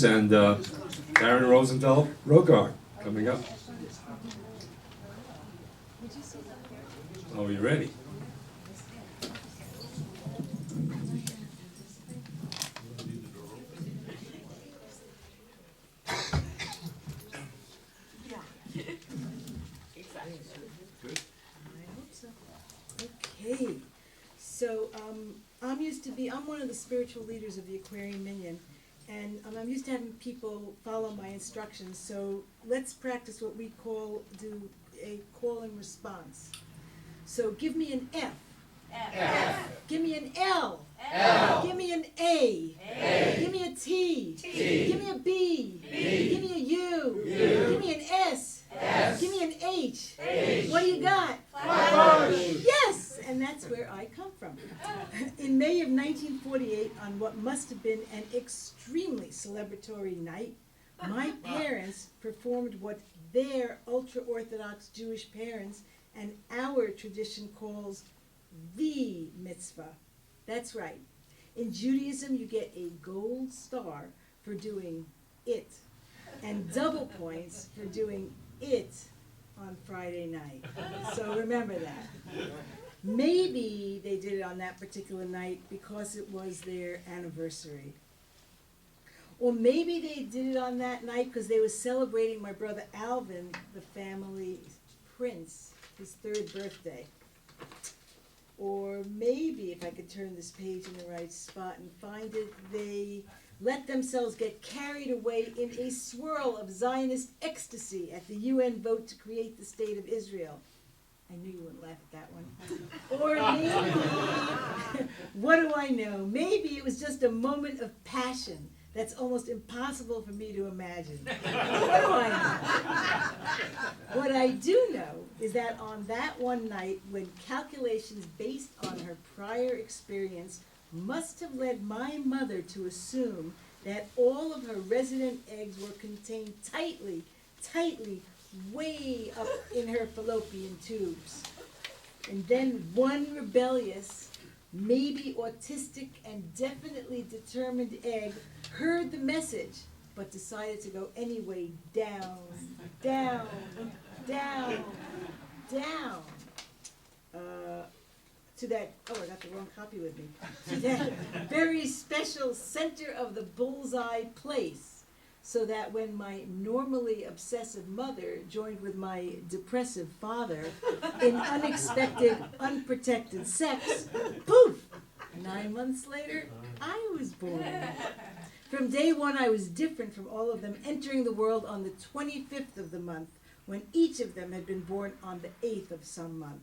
And Darren Rosenfeld, ROEKARD, coming up. Are you ready? Okay, so I'm one of the spiritual leaders of the Aquarian Minion, and I'm used to having people follow my instructions, so let's practice what we do a call and response. So give me an F. F. Give me an L. L. Give me an A. A. Give me a T. T. Give me a B. B. Give me a U. U. Give me an S. S. Give me an H. H. What do you got? Flatbush. Yes, and that's where I come from. In May of 1948, on what must have been an extremely celebratory night, my parents performed what their ultra-Orthodox Jewish parents and our tradition calls the mitzvah. That's right. In Judaism, you get a gold star for doing it, and double points for doing it on Friday night. So remember that. Maybe they did it on that particular night because it was their anniversary. Or maybe they did it on that night because they were celebrating my brother Alvin, the family prince, his 3rd birthday. Or maybe, if I could turn this page in the right spot and find it, they let themselves get carried away in a swirl of Zionist ecstasy at the UN vote to create the State of Israel. I knew you wouldn't laugh at that one. Or maybe, what do I know? Maybe it was just a moment of passion that's almost impossible for me to imagine. What do I know? What I do know is that on that one night, when calculations based on her prior experience must have led my mother to assume that all of her resident eggs were contained tightly, way up in her fallopian tubes. And then one rebellious, maybe autistic and definitely determined egg heard the message, but decided to go anyway, down, down, down, down. To that, oh, I got the wrong copy with me, to that very special center of the bullseye place, so that when my normally obsessive mother joined with my depressive father in unexpected, unprotected sex, poof, 9 months later, I was born. From day one, I was different from all of them, entering the world on the 25th of the month, when each of them had been born on the 8th of some month.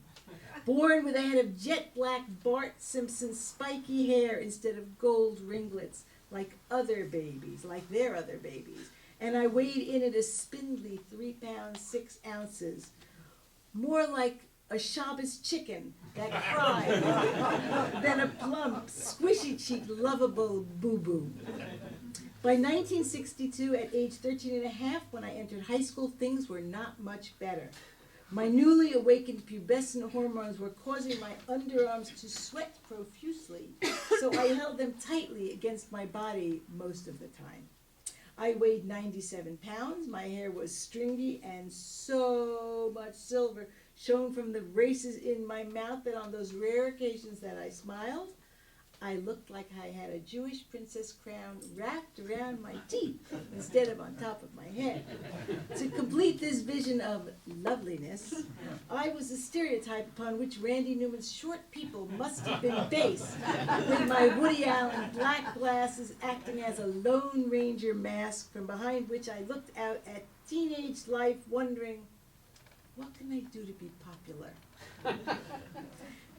Born with a head of jet black Bart Simpson spiky hair instead of gold ringlets, like other babies, like their other babies. And I weighed in at a spindly 3 pounds 6 ounces, more like a Shabbos chicken that cried than a plump, squishy-cheeked, lovable boo-boo. By 1962, at age 13 and a half, when I entered high school, things were not much better. My newly awakened pubescent hormones were causing my underarms to sweat profusely, so I held them tightly against my body most of the time. I weighed 97 pounds, my hair was stringy, and so much silver shone from the braces in my mouth that on those rare occasions that I smiled, I looked like I had a Jewish princess crown wrapped around my teeth instead of on top of my head. To complete this vision of loveliness, I was a stereotype upon which Randy Newman's short people must have been based, with my Woody Allen black glasses acting as a Lone Ranger mask from behind which I looked out at teenage life wondering, what can I do to be popular?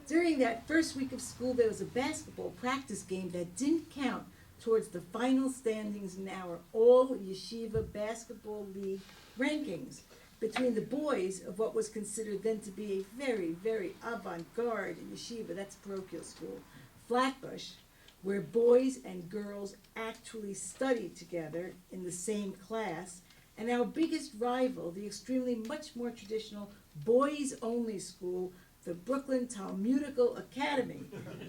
During that first week of school, there was a basketball practice game that didn't count towards the final standings in our all-yeshiva basketball league rankings between the boys of what was considered then to be a very, very avant-garde yeshiva, that's parochial school, Flatbush, where boys and girls actually studied together in the same class, and our biggest rival, the extremely much more traditional boys-only school, the Brooklyn Talmudical Academy,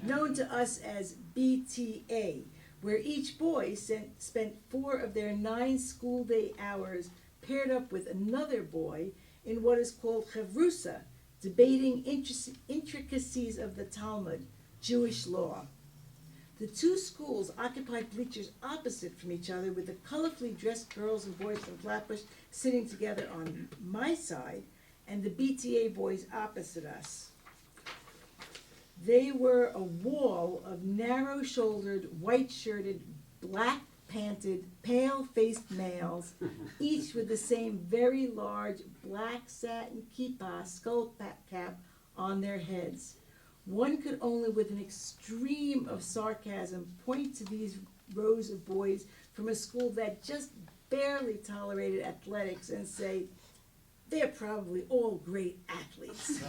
known to us as BTA, where each boy spent 4 of their 9 school day hours paired up with another boy in what is called chavrusa, debating intricacies of the Talmud, Jewish law. The 2 schools occupied bleachers opposite from each other, with the colorfully dressed girls and boys from Flatbush sitting together on my side and the BTA boys opposite us. They were a wall of narrow-shouldered, white-shirted, black-panted, pale-faced males, each with the same very large black satin kippah skull cap on their heads. One could only with an extreme of sarcasm point to these rows of boys from a school that just barely tolerated athletics and say, they're probably all great athletes.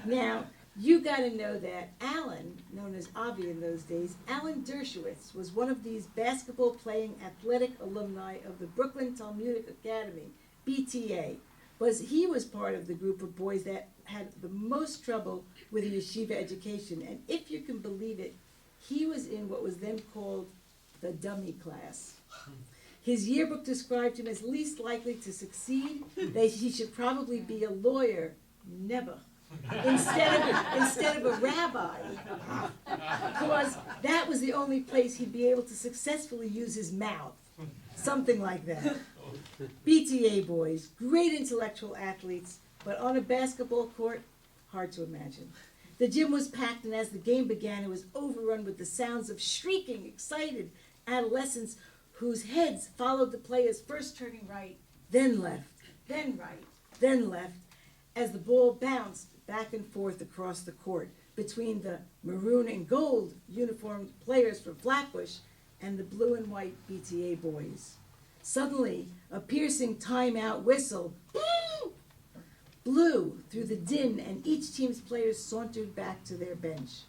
Now, you gotta know that Alan, known as Avi in those days, Alan Dershowitz was one of these basketball-playing athletic alumni of the Brooklyn Talmudic Academy, BTA. He was part of the group of boys that had the most trouble with a yeshiva education, and if you can believe it, he was in what was then called the dummy class. His yearbook described him as least likely to succeed, that he should probably be a lawyer, never, instead of a rabbi, because that was the only place he'd be able to successfully use his mouth, something like that. BTA boys, great intellectual athletes, but on a basketball court, hard to imagine. The gym was packed, and as the game began, it was overrun with the sounds of shrieking, excited adolescents whose heads followed the players first turning right, then left, then right, then left, as the ball bounced back and forth across the court between the maroon and gold uniformed players from Flatbush and the blue and white BTA boys. Suddenly, a piercing timeout whistle blew through the din, and each team's players sauntered back to their bench.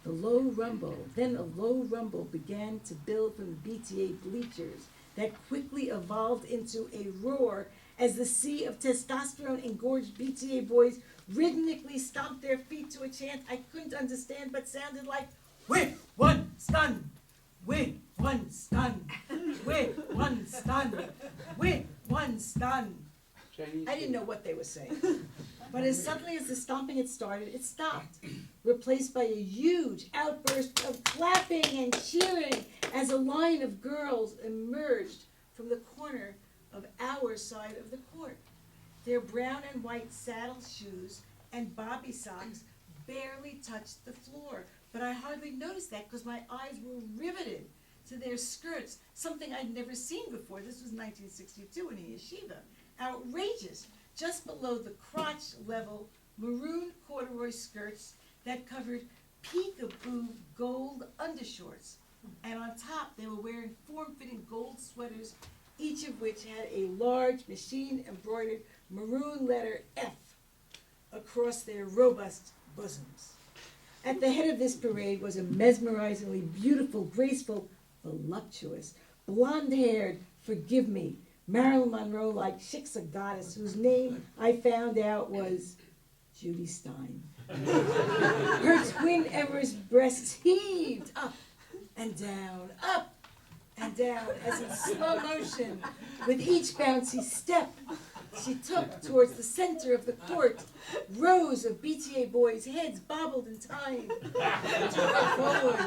Then a low rumble began to build from the BTA bleachers that quickly evolved into a roar as the sea of testosterone-engorged BTA boys rhythmically stomped their feet to a chant I couldn't understand but sounded like, "We're one stun! We're one stun! We're one stun! We're one stun!" I didn't know what they were saying. But as suddenly as the stomping had started, it stopped, replaced by a huge outburst of clapping and cheering as a line of girls emerged from the corner of our side of the court. Their brown and white saddle shoes and bobby socks barely touched the floor, but I hardly noticed that because my eyes were riveted to their skirts, something I'd never seen before. This was 1962 in a yeshiva. Outrageous, just below the crotch level, maroon corduroy skirts that covered peekaboo gold undershorts. And on top, they were wearing form-fitting gold sweaters, each of which had a large machine-embroidered maroon letter F across their robust bosoms. At the head of this parade was a mesmerizingly beautiful, graceful, voluptuous, blonde-haired, forgive me, Marilyn Monroe-like shiksa goddess whose name I found out was Judy Stein. Her twin Everest breasts heaved up and down as in slow motion, with each bouncy step she took towards the center of the court. Rows of BTA boys' heads bobbled in time to her forward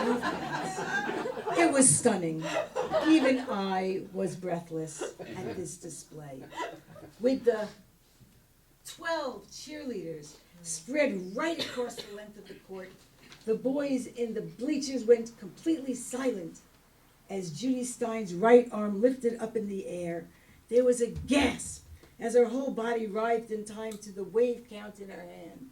movements. It was stunning. Even I was breathless at this display. With the 12 cheerleaders spread right across the length of the court, the boys in the bleachers went completely silent as Judy Stein's right arm lifted up in the air. There was a gasp as her whole body writhed in time to the wave count in her hand.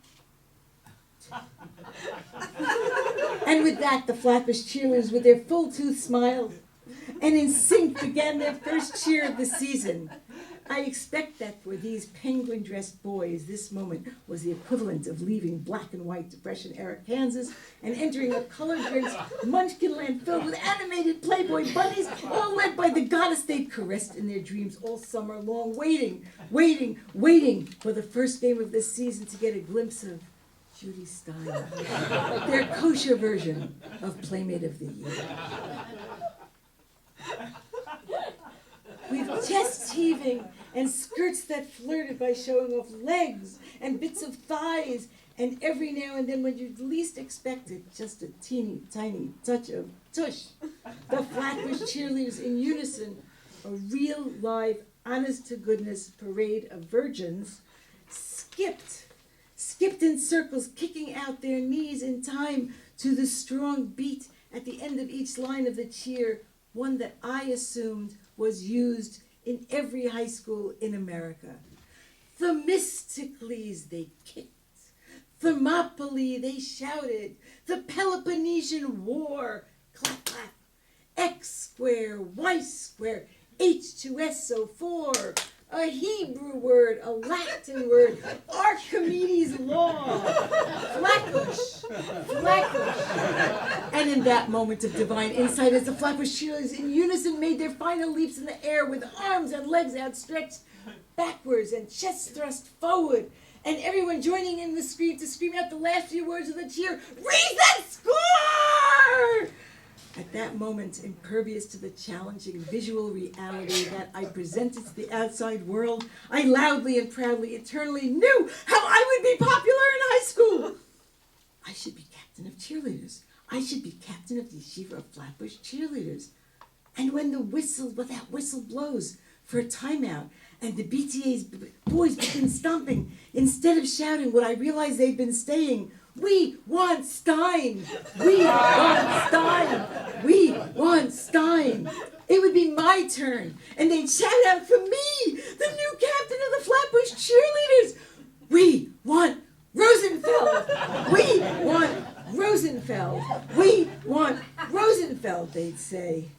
And with that, the Flatbush cheerleaders, with their full-toothed smiles, and in sync began their first cheer of the season. I expect that for these penguin-dressed boys, this moment was the equivalent of leaving black and white Depression-era Kansas and entering a color-drenched Munchkinland filled with animated Playboy bunnies, all led by the goddess they'd caressed in their dreams all summer long, waiting for the first game of this season to get a glimpse of Judy Stein, their kosher version of Playmate of the Year. With chests heaving and skirts that flirted by showing off legs and bits of thighs, and every now and then when you'd least expect it, just a teeny tiny touch of tush. The Flatbush cheerleaders in unison, a real live, honest-to-goodness parade of virgins, skipped in circles, kicking out their knees in time to the strong beat at the end of each line of the cheer, one that I assumed was used in every high school in America. Themistocles they kicked, Thermopylae they shouted, the Peloponnesian War, clap clap, X square, Y square, H2SO4, a Hebrew word, a Latin word, Archimedes' law, Flatbush. And in that moment of divine insight, as the Flatbush cheerleaders in unison made their final leaps in the air with arms and legs outstretched backwards and chest thrust forward, and everyone joining in the scream to scream out the last few words of the cheer, "Reset score!" At that moment, impervious to the challenging visual reality that I presented to the outside world, I loudly and proudly, eternally knew how I would be popular in high school. I should be captain of cheerleaders. I should be captain of the Yeshiva of Flatbush cheerleaders. And when that whistle blows for a timeout, and the BTA's boys begin stomping, instead of shouting what I realized they'd been saying, "We want Stein! We want Stein! We want Stein!" It would be my turn, and they'd shout out for me, the new captain of the Flatbush cheerleaders. "We want Rosenfeld! We want Rosenfeld! We want Rosenfeld!" they'd say.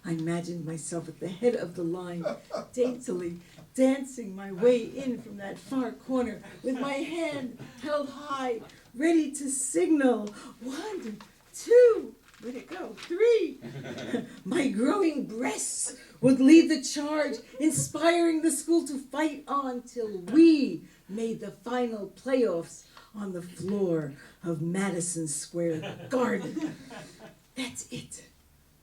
I imagined myself at the head of the line, daintily dancing my way in from that far corner with my hand held high, ready to signal 1, 2, where'd it go? 3. My growing breasts would lead the charge, inspiring the school to fight on till we made the final playoffs on the floor of Madison Square Garden. That's it.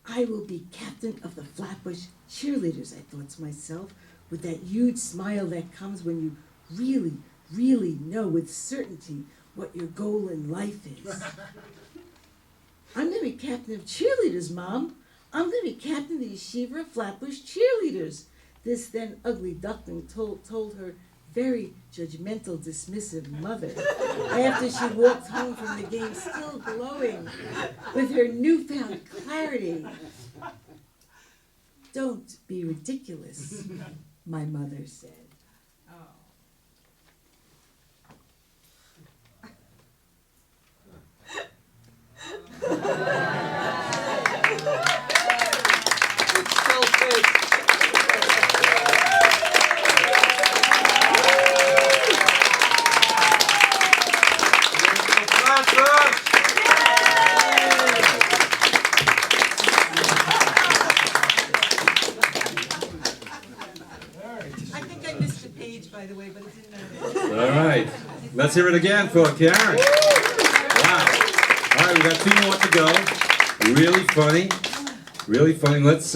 I will be captain of the Flatbush cheerleaders, I thought to myself, with that huge smile that comes when you really, really know with certainty what your goal in life is. I'm going to be captain of cheerleaders, Mom. I'm going to be captain of the Yeshiva of Flatbush cheerleaders. This then ugly duckling told her very judgmental, dismissive mother after she walked home from the game still glowing with her newfound clarity. "Don't be ridiculous," my mother said. By the way, but it didn't All right. Let's hear it again for Karen. Wow. All right, we got 2 more to go. Really funny. Really funny. Let's